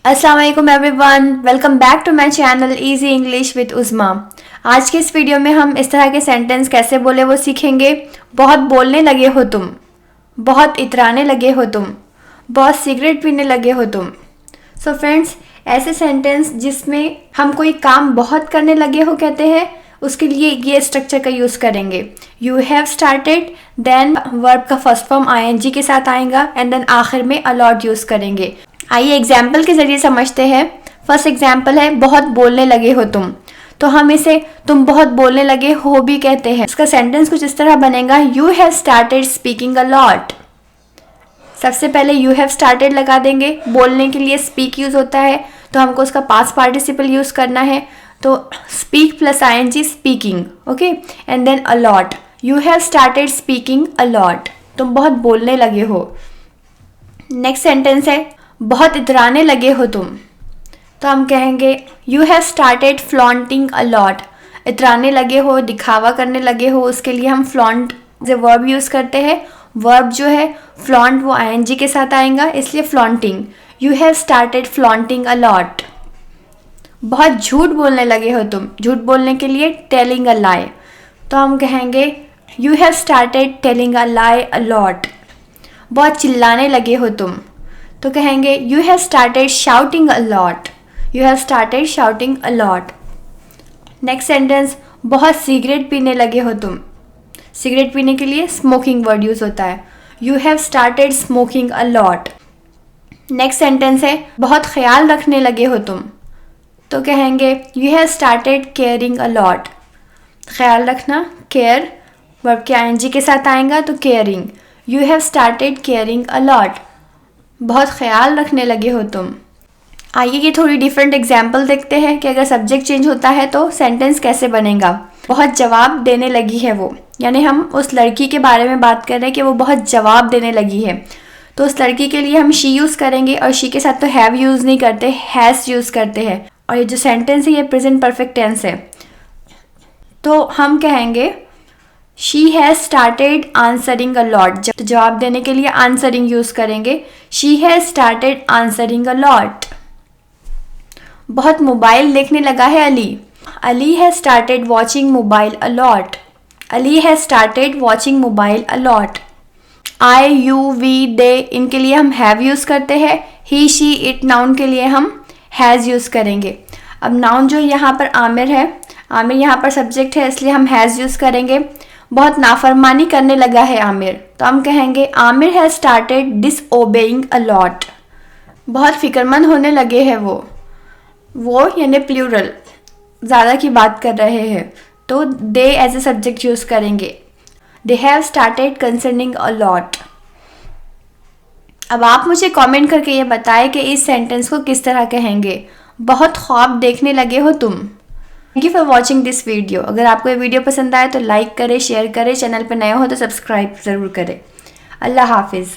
अस्सलाम वालेकुम everyone, welcome back to my channel easy English with Uzma. आज के इस वीडियो में हम इस तरह के सेंटेंस कैसे बोले वो सीखेंगे। बहुत बोलने लगे हो तुम, बहुत इतराने लगे हो तुम, बहुत सिगरेट पीने लगे हो तुम। सो फ्रेंड्स, ऐसे सेंटेंस जिसमें हम कोई काम बहुत करने लगे हो कहते हैं, उसके लिए ये स्ट्रक्चर का यूज़ करेंगे। You have started, then verb का फर्स्ट फॉर्म आईएनजी के साथ आएगा एंड देन आखिर में अलॉट यूज़ करेंगे। आइए एग्जाम्पल के जरिए समझते हैं। फर्स्ट एग्जाम्पल है बहुत बोलने लगे हो तुम। तो हम इसे तुम बहुत बोलने लगे हो भी कहते हैं। इसका सेंटेंस कुछ इस तरह बनेगा, you have started speaking a lot. सबसे पहले यू हैव स्टार्टेड लगा देंगे। बोलने के लिए स्पीक यूज होता है तो हमको उसका पास्ट पार्टिसिपल यूज करना है। तो speak plus ING speaking, okay, and then a lot. You have started speaking a lot, तुम बहुत बोलने लगे हो। नेक्स्ट सेंटेंस है बहुत इतराने लगे हो तुम। तो हम कहेंगे you have started flaunting a lot. इतराने लगे हो, दिखावा करने लगे हो, उसके लिए हम फ्लॉन्ट जो वर्ब यूज़ करते हैं। वर्ब जो है फ्लॉन्ट वो आईएनजी के साथ आएगा, इसलिए flaunting. You have started flaunting a lot. बहुत झूठ बोलने लगे हो तुम। झूठ बोलने के लिए टेलिंग अ लाई। तो हम कहेंगे you have started telling a lie a lot. बहुत चिल्लाने लगे हो तुम। तो कहेंगे you have started shouting a lot. You have started shouting a lot. Next sentence, बहुत सिगरेट पीने लगे हो तुम। सिगरेट पीने के लिए स्मोकिंग वर्ड यूज होता है। You have started smoking a lot. Next sentence है बहुत ख्याल रखने लगे हो तुम। तो कहेंगे you have started caring a lot. ख्याल रखना, केयर वर्ब के आईएनजी के साथ आएगा तो caring. You have started caring a lot. बहुत ख्याल रखने लगे हो तुम। आइए ये थोड़ी डिफरेंट एग्जाम्पल देखते हैं कि अगर सब्जेक्ट चेंज होता है तो सेंटेंस कैसे बनेगा। बहुत जवाब देने लगी है वो, यानी हम उस लड़की के बारे में बात कर रहे हैं कि वो बहुत जवाब देने लगी है। तो उस लड़की के लिए हम शी यूज़ करेंगे और शी के साथ तो हैव यूज़ नहीं करते, हैज़ यूज़ करते हैं। और ये जो सेंटेंस है ये प्रेजेंट परफेक्ट टेंस है। तो हम कहेंगे she has started answering a lot. जवाब देने के लिए आंसरिंग यूज करेंगे। She has started answering a lot. बहुत मोबाइल देखने लगा है Ali. Ali has started watching mobile a lot. Ali has started watching mobile a lot. I, you, we, they, इनके लिए हम हैव यूज करते हैं। ही, शी, इट, नाउन के लिए हम हैज़ यूज करेंगे। अब नाउन जो यहाँ पर आमिर है, आमिर यहाँ पर सब्जेक्ट है, इसलिए हम हैज़ यूज करेंगे। बहुत नाफरमानी करने लगा है आमिर। तो हम कहेंगे Aamir has started disobeying a lot. बहुत फिक्रमंद होने लगे हैं वो यानी प्लूरल, ज़्यादा की बात कर रहे हैं तो दे एज ए सब्जेक्ट यूज़ करेंगे। They have started concerning a lot. अब आप मुझे कमेंट करके ये बताएं कि इस सेंटेंस को किस तरह कहेंगे। बहुत ख्वाब देखने लगे हो तुम। Thank you for watching this video. अगर आपको ये वीडियो पसंद आए तो लाइक करें, शेयर करें, चैनल पर नए हो तो सब्सक्राइब ज़रूर करें। अल्लाह हाफिज़।